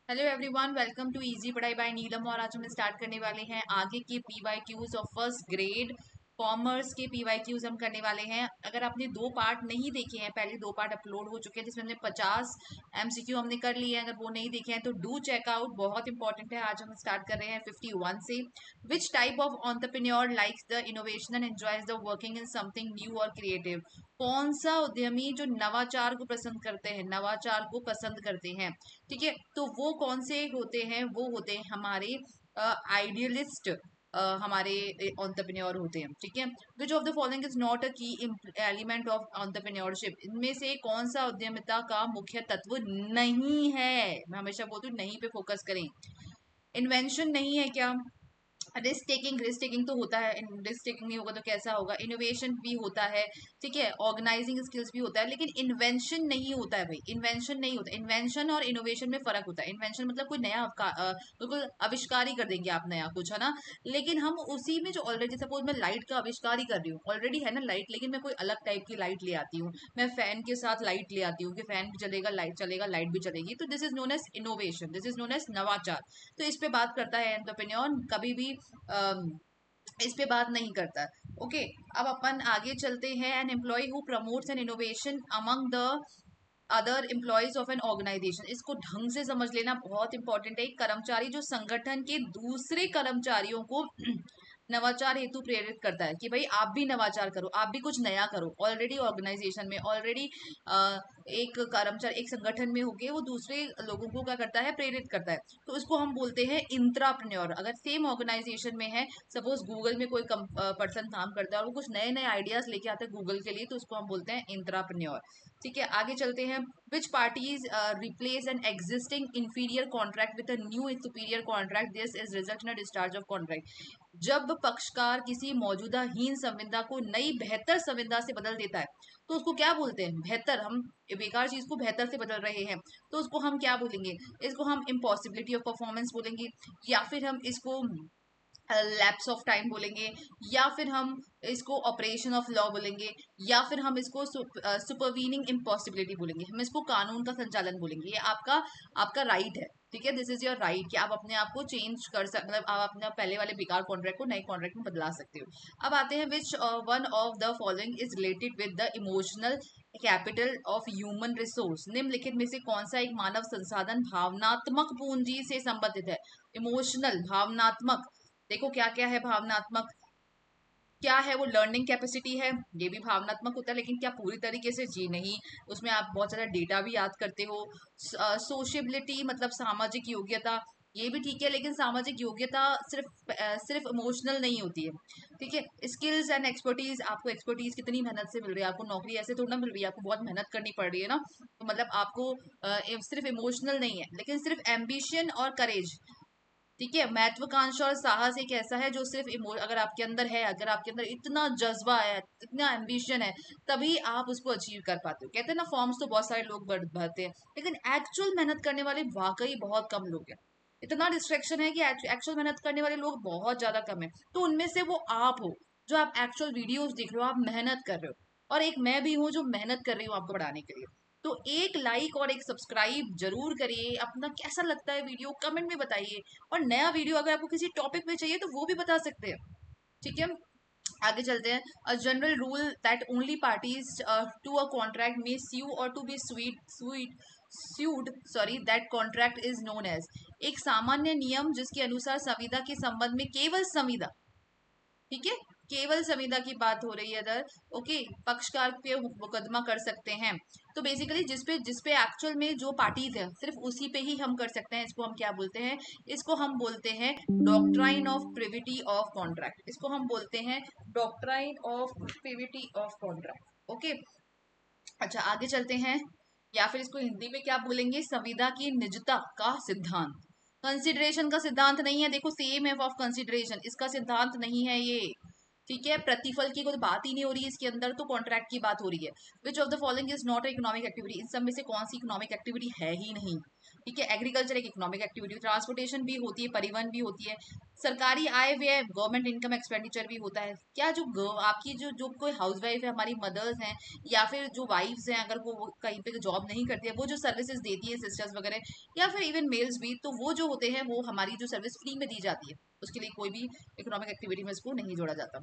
Hello everyone, welcome to easy Padhai by Neelam. और आज हम स्टार्ट करने वाले हैं आगे के PYQs of first grade commerce के पीवाईक्यूज हम करने वाले हैं। अगर आपने दो पार्ट नहीं देखे हैं, पहले दो पार्ट अपलोड हो चुके हैं जिसमें हमने 50 एमसीक्यू हमने कर लिए हैं। अगर वो नहीं देखे हैं तो डू चेकआउट, बहुत इंपॉर्टेंट है। आज हम स्टार्ट कर रहे हैं 51 से। Which type of entrepreneur likes the innovation and enjoys the working in something new और क्रिएटिव। कौन सा उद्यमी जो नवाचार को पसंद करते हैं, नवाचार को पसंद करते हैं, ठीक है। तो वो कौन से होते हैं? वो होते हैं हमारे आइडियलिस्ट, हमारे एंटरप्रेन्योर होते हैं, ठीक है। Which of the following is not a की एलिमेंट ऑफ एंटरप्रेन्योरशिप। इनमें से कौन सा उद्यमिता का मुख्य तत्व नहीं है? मैं हमेशा बोलती हूँ नहीं पे फोकस करें। इन्वेंशन नहीं है क्या? रिस्क टेकिंग तो होता है। रिस्क टेकिंग नहीं होगा तो कैसा होगा? इनोवेशन भी होता है, ठीक है। ऑर्गेनाइजिंग स्किल्स भी होता है, लेकिन इन्वेंशन नहीं होता है भाई। इन्वेंशन नहीं होता। इन्वेंशन और इनोवेशन में फर्क होता है। इन्वेंशन मतलब कोई नया बिल्कुल आविष्कार ही कर देंगे आप, नया कुछ, है ना। लेकिन हम उसी में जो ऑलरेडी, सपोज मैं लाइट का आविष्कार ही कर रही हूँ, ऑलरेडी है ना लाइट, लेकिन मैं कोई अलग टाइप की लाइट ले आती हूँ। मैं फैन के साथ लाइट ले आती हूँ कि फैन भी चलेगा, लाइट चलेगा, लाइट भी चलेगी। तो this is known as innovation, this is known as नवाचार। तो इस पे बात करता है एंटरप्रेन्योर, कभी भी इस पे बात नहीं करता। ओके, अब अपन आगे चलते हैं। An employee who promotes an innovation among the other employees of an organization. इसको ढंग से समझ लेना, बहुत इंपॉर्टेंट है। एक कर्मचारी जो संगठन के दूसरे कर्मचारियों को नवाचार हेतु प्रेरित करता है कि भाई आप भी नवाचार करो, आप भी कुछ नया करो। ऑलरेडी ऑर्गेनाइजेशन में, ऑलरेडी एक कर्मचारी एक संगठन में होके वो दूसरे लोगों को क्या करता है? प्रेरित करता है। तो उसको हम बोलते हैं इंट्राप्रेन्योर। अगर सेम ऑर्गेनाइजेशन में है, सपोज गूगल में कोई पर्सन काम करता है और वो कुछ नए नए आइडियाज लेके आता है गूगल के लिए, तो उसको हम बोलते हैं इंट्राप्रेन्योर, ठीक है। आगे चलते हैं। विच parties replace an existing inferior contract with a new superior contract, this is result in discharge of contract. जब पक्षकार किसी मौजूदा हीन संविदा को नई बेहतर संविदा से बदल देता है, तो उसको क्या बोलते हैं? बेहतर। हम बेकार चीज को बेहतर से बदल रहे हैं, तो उसको हम क्या बोलेंगे? इसको हम इम्पॉसिबिलिटी ऑफ परफॉर्मेंस बोलेंगे, या फिर हम इसको लैप्स ऑफ टाइम बोलेंगे, या फिर हम इसको ऑपरेशन ऑफ लॉ बोलेंगे, या फिर हम इसको सुपरवीनिंग इम्पॉसिबिलिटी बोलेंगे। हम इसको कानून का संचालन बोलेंगे। ये आपका आपका राइट है, ठीक है। दिस इज योर राइट कि आप अपने आप को चेंज कर सकते, मतलब आप अपने पहले वाले बेकार कॉन्ट्रैक्ट को नए कॉन्ट्रैक्ट में बदला सकते हो। अब आते हैं, which one of the following is related with the emotional capital of human resource. निम्नलिखित में से कौन सा एक मानव संसाधन भावनात्मक पूंजी से संबंधित है? इमोशनल, भावनात्मक। देखो क्या क्या है भावनात्मक। क्या है वो? लर्निंग कैपेसिटी है, ये भी भावनात्मक होता है, लेकिन क्या पूरी तरीके से? जी नहीं। उसमें आप बहुत सारा डेटा भी याद करते हो। सोशेबिलिटी मतलब सामाजिक योग्यता, ये भी ठीक है, लेकिन सामाजिक योग्यता सिर्फ इमोशनल नहीं होती है, ठीक है। स्किल्स एंड एक्सपर्टीज, आपको एक्सपर्टीज कितनी मेहनत से मिल रही है? आपको नौकरी ऐसे थोड़ा ना मिल रही है, आपको बहुत मेहनत करनी पड़ रही है ना। तो मतलब आपको सिर्फ इमोशनल नहीं है, लेकिन सिर्फ एम्बिशन और करेज, ठीक है। महत्वाकांक्षा और साहस एक ऐसा है जो सिर्फ अगर आपके अंदर है, अगर आपके अंदर इतना जज्बा है, इतना एम्बिशन है, तभी आप उसको अचीव कर पाते हो। कहते हैं ना, फॉर्म्स तो बहुत सारे लोग भरते हैं, लेकिन एक्चुअल मेहनत करने वाले वाकई बहुत कम लोग हैं। इतना डिस्ट्रैक्शन है कि एक्चुअल मेहनत करने वाले लोग बहुत ज्यादा कम है। तो उनमें से वो आप हो जो आप एक्चुअल वीडियोस देख रहे हो, आप मेहनत कर रहे हो, और एक मैं भी हूँ जो मेहनत कर रही हूँ आपको पढ़ाने के लिए। तो एक लाइक और एक सब्सक्राइब जरूर करिए। अपना कैसा लगता है वीडियो कमेंट में बताइए। और नया वीडियो अगर आपको किसी टॉपिक पे चाहिए तो वो भी बता सकते हैं, ठीक है। आगे चलते हैं। A general rule that only parties to a contract may sue or to be sued, sorry, that contract is known as. एक सामान्य नियम जिसके अनुसार संविदा के संबंध में केवल संविदा, ठीक है, केवल संविदा की बात हो रही है इधर। ओके, पक्षकार पे मुकदमा कर सकते हैं। तो बेसिकली जिसपे एक्चुअल में जो पार्टीज है सिर्फ उसी पे ही हम कर सकते हैं। इसको हम क्या बोलते हैं? इसको हम बोलते हैं doctrine of privity of contract. इसको हम बोलते हैं doctrine of privity of contract. Okay, अच्छा आगे चलते हैं। या फिर इसको हिंदी में क्या बोलेंगे? संविदा की निजता का सिद्धांत। कंसिडरेशन का सिद्धांत नहीं है, देखो सेम है ऑफ कंसिडरेशन, इसका सिद्धांत नहीं है ये, ठीक है। प्रतिफल की कोई बात ही नहीं हो रही है इसके अंदर, तो कॉन्ट्रैक्ट की बात हो रही है। Which of the following is not economic activity. इन सब में से कौन सी इकोनॉमिक एक्टिविटी है ही नहीं? ठीक है, एग्रीकल्चर एक इकोनॉमिक एक्टिविटी, ट्रांसपोर्टेशन भी होती है, परिवहन भी होती है, सरकारी आय व्यय गवर्नमेंट इनकम एक्सपेंडिचर भी होता है। क्या जो आपकी जो जो कोई हाउस वाइफ है, हमारी मदर्स हैं या फिर जो वाइफ्स हैं, अगर वो कहीं पे जॉब नहीं करती है, वो जो सर्विसेज देती है सिस्टर्स वगैरह या फिर इवन मेल्स भी, तो वो जो होते हैं वो हमारी जो सर्विस फ्री में दी जाती है, उसके लिए कोई भी इकोनॉमिक एक्टिविटी में इसको नहीं जोड़ा जाता।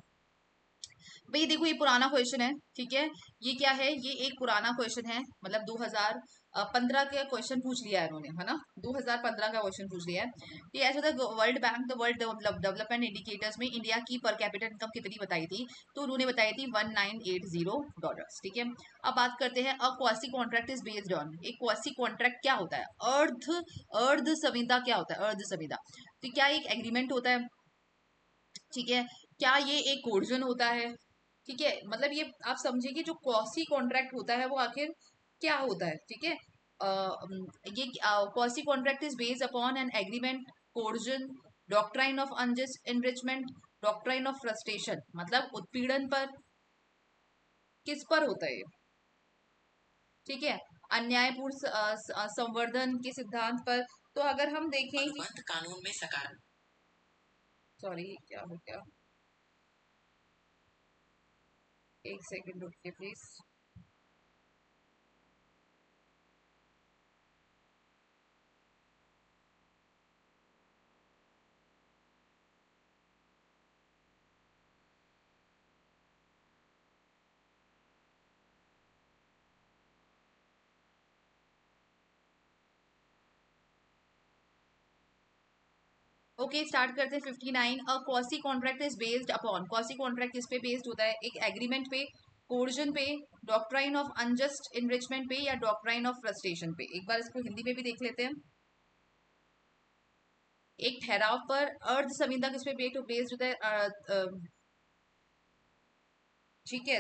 भाई देखो ये पुराना क्वेश्चन है, ठीक है, ये क्या है, ये एक पुराना क्वेश्चन है, मतलब 2015 का क्वेश्चन पूछ लिया है इन्होंने, है ना, 2015 का क्वेश्चन पूछ लिया है। ये ऐसा था, world bank the world development indicators में इंडिया की पर कैपिटल इनकम कितनी बताई थी, तो उन्होंने बताई थी $1980, ठीक है। अब बात करते हैं, a quasi contract is based on, एक क्वासी कॉन्ट्रैक्ट क्या होता है, अर्ध संविदा क्या होता है, अर्ध संविदा, तो क्या एक एग्रीमेंट होता है, ठीक है, क्या ये एक कोर्जन होता है, ठीक है, मतलब ये आप समझिए कि जो क्वासी कॉन्ट्रैक्ट होता है वो आखिर क्या होता है, ठीक है। ये quasi contract is based upon an agreement, coercion, doctrine of unjust enrichment, doctrine of frustration, मतलब उत्पीड़न पर, किस पर होता है ये, ठीक है, अन्यायपूर्ण संवर्धन के सिद्धांत पर। तो अगर हम देखें कि कानून में सकार, सॉरी क्या हो गया, एक सेकंड रुकिए प्लीज। ओके स्टार्ट करते हैं 59। A quasi contract is based upon, quasi contract किस पे बेस्ड होता है, एक एग्रीमेंट पे, कोर्जन पे, डॉक्ट्राइन ऑफ अनजस्ट इनरिचमेंट पे या डॉक्ट्राइन ऑफ फ्रस्ट्रेशन पे। एक बार इसको हिंदी में भी देख लेते हैं। एक ठहराव पर, अर्ध संविदा किस पे बेस्ड होता है, ठीक है,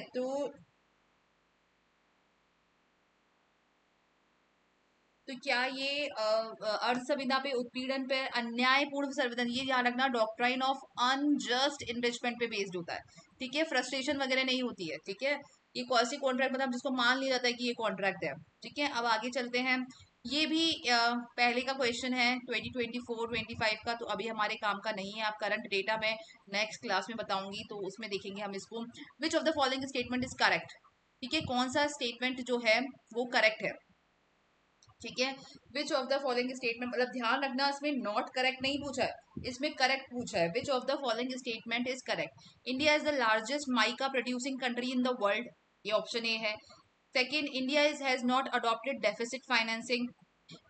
तो क्या ये अर्ध संविदा पे, उत्पीड़न पे, अन्यायपूर्ण संविधान, ये ध्यान रखना, डॉक्ट्राइन ऑफ अनजस्ट इनरिचमेंट पे बेस्ड होता है, ठीक है, फ्रस्ट्रेशन वगैरह नहीं होती है, ठीक है। ये क्वासी कॉन्ट्रैक्ट मतलब जिसको मान लिया जाता है कि ये कॉन्ट्रैक्ट है, ठीक है। अब आगे चलते हैं, ये भी पहले का क्वेश्चन है 2024-25 का, तो अभी हमारे काम का नहीं है, आप करंट डेटा में नेक्स्ट क्लास में बताऊंगी तो उसमें देखेंगे हम इसको। विच of the following statement is correct, ठीक है, कौन सा स्टेटमेंट जो है वो करेक्ट है, ठीक है। Which of the following statement, मतलब ध्यान रखना इसमें नॉट करेक्ट नहीं पूछा है, इसमें करेक्ट पूछा है। Which of the following statement is correct, India is the largest mica producing country in the world, ये ऑप्शन ए है। Second, India is has not adopted deficit financing,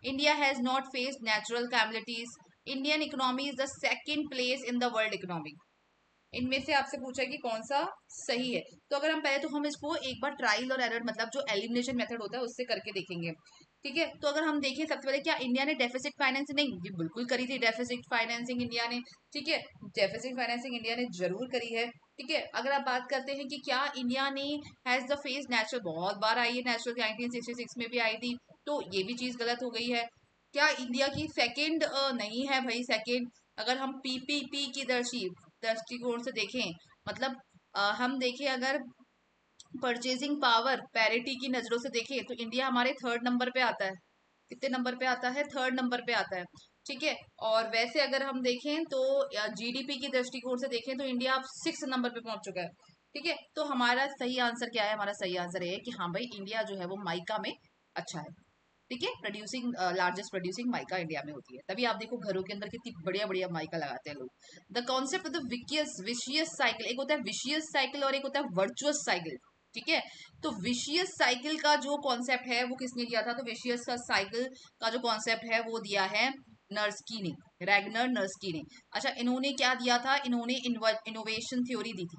India has not faced natural calamities, Indian economy is the second place in the world economy. इनमें से आपसे पूछा है कि कौन सा सही है, तो अगर हम पहले तो हम इसको एक बार ट्रायल और एरर, मतलब जो एलिमिनेशन मेथड होता है उससे करके देखेंगे, ठीक है। तो अगर हम देखें सबसे पहले, क्या इंडिया ने डेफिसिट फाइनेंसिंग, नहीं ये बिल्कुल करी थी डेफिसिट फाइनेंसिंग इंडिया ने, ठीक है, डेफिसिट फाइनेंसिंग इंडिया ने जरूर करी है, ठीक है। अगर आप बात करते हैं कि क्या इंडिया ने हैज द फेस नेचुरल, बहुत बार आई है नेचुरल, 1966 में भी आई थी, तो ये भी चीज गलत हो गई है। क्या इंडिया की सेकेंड, नहीं है भाई सेकेंड। अगर हम पीपीपी की दृष्टिकोण से देखें, मतलब हम देखें अगर परचेजिंग पावर पैरिटी की नजरों से देखें तो इंडिया हमारे थर्ड नंबर पे आता है, कितने नंबर पे आता है, थर्ड नंबर पे आता है, ठीक है। और वैसे अगर हम देखें तो जीडीपी की दृष्टिकोण से देखें तो इंडिया अब 6 नंबर पे पहुंच चुका है, ठीक है। तो हमारा सही आंसर क्या है, हमारा सही आंसर है कि हाँ भाई इंडिया जो है वो माइका में अच्छा है, ठीक है, producing largest producing mica India में होती है, तभी आप देखो घरों के अंदर कितनी बढ़िया बढ़िया माइका लगाते हैं लोग। The concept of the vicious cycle, एक होता है विशियस साइकिल और एक होता है वर्चुअस साइकिल, ठीक है। तो विशियस साइकिल का जो कॉन्सेप्ट है वो किसने दिया था, तो विशियस का साइकिल का जो कॉन्सेप्ट है वो दिया है नर्स्की ने, रैगनर नर्स्की ने। अच्छा इन्होंने क्या दिया था, इन्होंने इनोवेशन थ्योरी दी थी,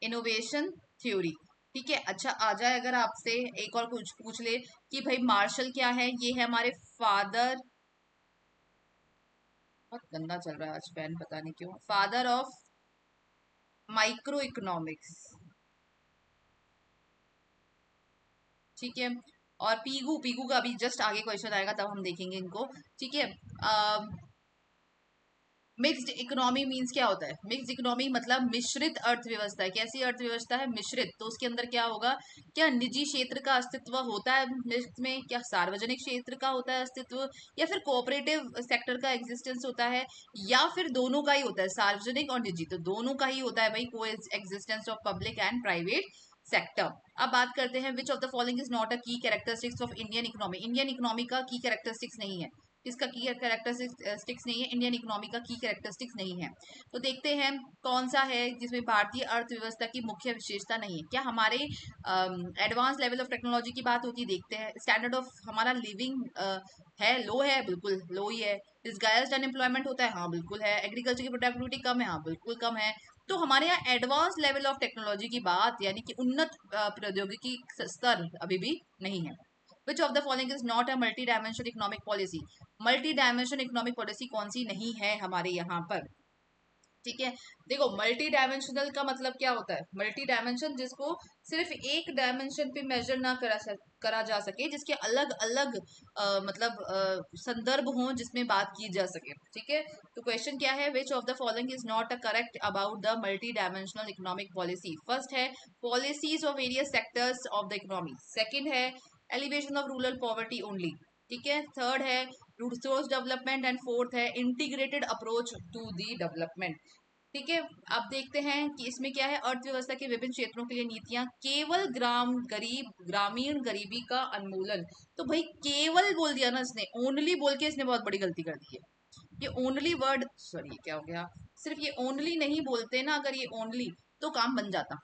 इनोवेशन थ्योरी, ठीक है। अच्छा आ जाए अगर आपसे एक और कुछ पूछ ले कि भाई मार्शल क्या है, ये है हमारे फादर, बहुत गंदा चल रहा है आज पेन, पता नहीं क्यों, फादर ऑफ माइक्रो इकोनॉमिक्स, ठीक है। और पीगू, पीगू का अभी जस्ट आगे क्वेश्चन आएगा तब हम देखेंगे इनको, ठीक है। मिक्स्ड इकोनॉमी मींस क्या होता है? मिक्स्ड इकोनॉमी मतलब मिश्रित अर्थव्यवस्था है। कैसी अर्थव्यवस्था है? मिश्रित। तो उसके अंदर क्या होगा? क्या निजी क्षेत्र का अस्तित्व होता है में? क्या सार्वजनिक क्षेत्र का होता है अस्तित्व, या फिर कोऑपरेटिव सेक्टर का एग्जिस्टेंस होता है, या फिर दोनों का ही होता है, सार्वजनिक और निजी? तो दोनों का ही होता है भाई, coexistence of public and private sector. अब बात करते हैं which of the following is not a key characteristics of Indian economy. Indian economy का की कैरेक्टरिस्टिक्स नहीं है। इसका की कैरेक्टरिस्टिक्स नहीं है, इंडियन इकोनॉमी का की कैरेक्टरिस्टिक्स नहीं है। तो देखते हैं कौन सा है जिसमें भारतीय अर्थव्यवस्था की मुख्य विशेषता नहीं है। क्या हमारे एडवांस लेवल ऑफ टेक्नोलॉजी की बात होती है? देखते हैं स्टैंडर्ड ऑफ हमारा लिविंग है, लो है, बिल्कुल लो ही है। डिस्गाइज्ड अनएम्प्लॉयमेंट होता है, हाँ बिल्कुल है। एग्रीकल्चर की प्रोडक्टिविटी कम है, हाँ बिल्कुल कम है। तो हमारे यहाँ एडवांस लेवल ऑफ टेक्नोलॉजी की बात, यानी कि उन्नत प्रौद्योगिकी स्तर अभी भी नहीं है। Which of the following is not a multi dimension economic policy? Multi dimension economic policy कौन सी नहीं है हमारे यहाँ पर? ठीक है, देखो मल्टी डायमेंशनल का मतलब क्या होता है? मल्टी डायमेंशन जिसको सिर्फ एक डायमेंशन पे मेजर ना करा जा सके, जिसके अलग अलग मतलब संदर्भ हों जिसमें बात की जा सके। ठीक है, तो क्वेश्चन क्या है? Which of the following is not a correct about the multi dimensional economic policy? First है policies of various sectors of the economy. Second है elevation of rural poverty only. ठीक है, थर्ड है रिसोर्स डेवलपमेंट, एंड फोर्थ है integrated approach to the development. ठीक है, अब देखते हैं कि इसमें क्या है। अर्थव्यवस्था के विभिन्न क्षेत्रों के लिए नीतियां, केवल ग्रामीण गरीबी का उन्मूलन। तो भाई केवल बोल दिया ना इसने, ओनली बोल के इसने बहुत बड़ी गलती कर दी है। ये ओनली वर्ड, सॉरी क्या हो गया, सिर्फ ये ओनली नहीं बोलते ना, अगर ये ओनली तो काम बन जाता।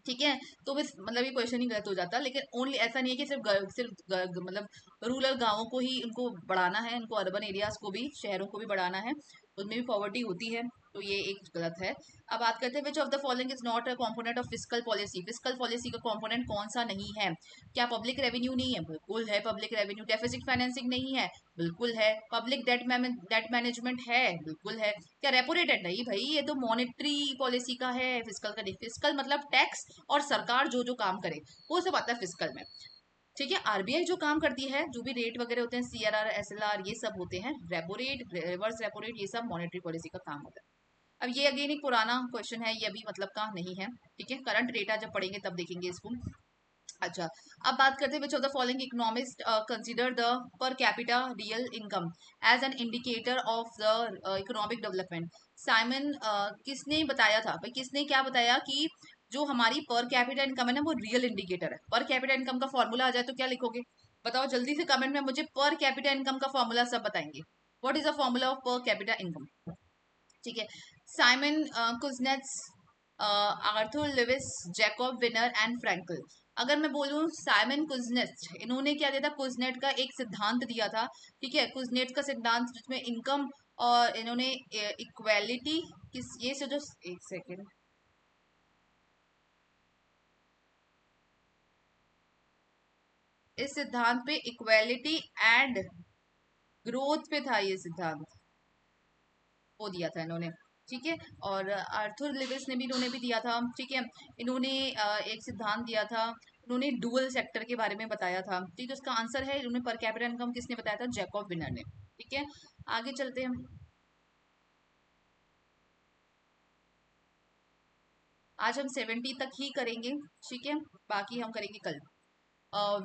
ठीक है, तो बस मतलब ये क्वेश्चन ही गलत हो जाता। लेकिन ओनली ऐसा नहीं है कि मतलब रूरल गांवों को ही उनको बढ़ाना है, उनको अर्बन एरियाज को भी, शहरों को भी बढ़ाना है, उनमें भी पॉवर्टी होती है। तो ये एक गलत है। अब बात करते हैं which of the following is not a component of fiscal policy? Fiscal policy का कंपोनेंट कौन सा नहीं है? क्या पब्लिक रेवेन्यू नहीं है? बिल्कुल है पब्लिक रेवेन्यू। डेफिसिट फाइनेंसिंग नहीं है? बिल्कुल है। पब्लिक डेट मैनेजमेंट है? बिल्कुल है। क्या रेपो रेट है? नहीं भाई, ये तो मॉनेटरी पॉलिसी का है, फिस्कल का नहीं। फिस्कल मतलब टैक्स और सरकार जो जो काम करे वो सब आता है फिस्कल में। ठीक है, आरबीआई जो काम करती है, जो भी रेट वगैरह होते हैं, सीआरआर, एसएलआर, ये सब होते हैं। Repo rate, reverse repo rate, ये सब मॉनेटरी पॉलिसी का काम होता है। अब ये अगेन एक पुराना क्वेश्चन है, ये अभी मतलब का नहीं है। ठीक है, करंट डेटा जब पढ़ेंगे तब देखेंगे इसको। अच्छा, अब बात करते हैं which of the following economist consider the per capita real income as an indicator of the economic development? Simon किसने बताया था भाई, किसने क्या बताया कि जो हमारी पर कैपिटा इनकम है ना, वो रियल इंडिकेटर है? पर कैपिटा इनकम का फॉर्मूला आ जाए तो क्या लिखोगे? बताओ जल्दी से कमेंट में मुझे, पर कैपिटा इनकम का फॉर्मूला सब बताएंगे। What is the formula of per capita income? ठीक है, Simon Kuznets, Arthur Lewis, Jacob Viner and Frankel. अगर मैं बोलूं साइमन कुजनेट, इन्होंने क्या दिया था? कुजनेट का एक सिद्धांत दिया था। ठीक है, कुजनेट का सिद्धांत जिसमें इनकम और इन्होंने इक्वेलिटी, किस ये से जो, एक सेकेंड, इस सिद्धांत पे इक्वेलिटी एंड ग्रोथ पे था ये सिद्धांत, वो दिया था इन्होंने। ठीक है, और आर्थर लिविस ने भी, इन्होंने भी दिया था। ठीक है, इन्होंने एक सिद्धांत दिया था, इन्होंने डुअल सेक्टर के बारे में बताया था। ठीक है, उसका आंसर है, इन्होंने पर कैपिटा इनकम किसने बताया था? जैकब विनर ने। ठीक है, आगे चलते हैं। आज हम 70 तक ही करेंगे। ठीक है, बाकी हम करेंगे कल।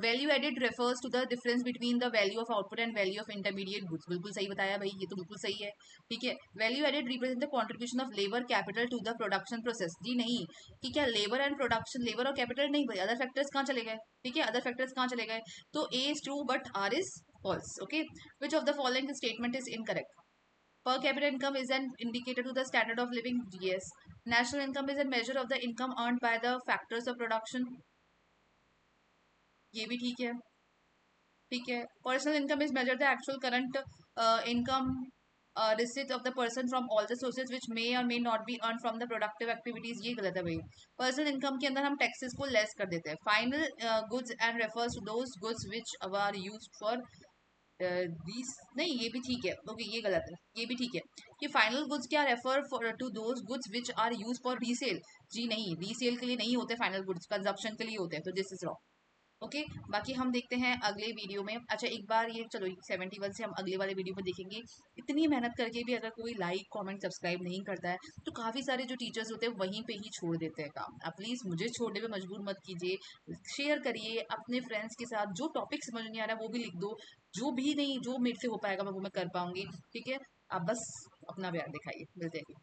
Value added refers to the difference between the value of output and value of intermediate goods. बिल्कुल सही बताया भाई, ये तो बिल्कुल सही है। ठीक है, value added represent the contribution of labour capital to the production process. जी नहीं, कि क्या लेबर एंड प्रोडक्शन, लेबर और कैपिटल नहीं भाई, अदर फैक्टर्स कहाँ चले गए? ठीक है, अदर फैक्टर्स कहाँ चले गए? तो A is true but R is false. Okay, which of the following statement is incorrect? Per capita income is an indicator to the standard of living. Yes. National income is a measure of the income earned by the factors of production. ये भी ठीक है। ठीक है, personal income is measure the actual current income receipt of the person from all the sources which may और may not be earn from the productive activities. ये गलत है भाई। पर्सनल इनकम के अंदर हम टैक्सेस को लेस कर देते हैं। Final goods and refers to those goods which are used for these, नहीं ये भी ठीक है। ओके, ये गलत है, ये भी ठीक है कि फाइनल गुड्स क्या refer for to those goods which are use for resale. जी नहीं, रीसेल के लिए नहीं होते फाइनल गुड्स, कंजप्शन के लिए होते हैं। तो दिस इज रॉन्ग। ओके। बाकी हम देखते हैं अगले वीडियो में। अच्छा एक बार ये चलो 71 से हम अगले वाले वीडियो में देखेंगे। इतनी मेहनत करके भी अगर कोई लाइक कमेंट सब्सक्राइब नहीं करता है तो काफ़ी सारे जो टीचर्स होते हैं वहीं पे ही छोड़ देते हैं काम। आप प्लीज़ मुझे छोड़ने पे मजबूर मत कीजिए, शेयर करिए अपने फ्रेंड्स के साथ। जो टॉपिक समझ नहीं आ रहा है वो भी लिख दो, जो भी नहीं जो मेरे से हो पाएगा मैं वो मैं कर पाऊंगी। ठीक है, आप बस अपना प्यार दिखाइए। मिलते हैं।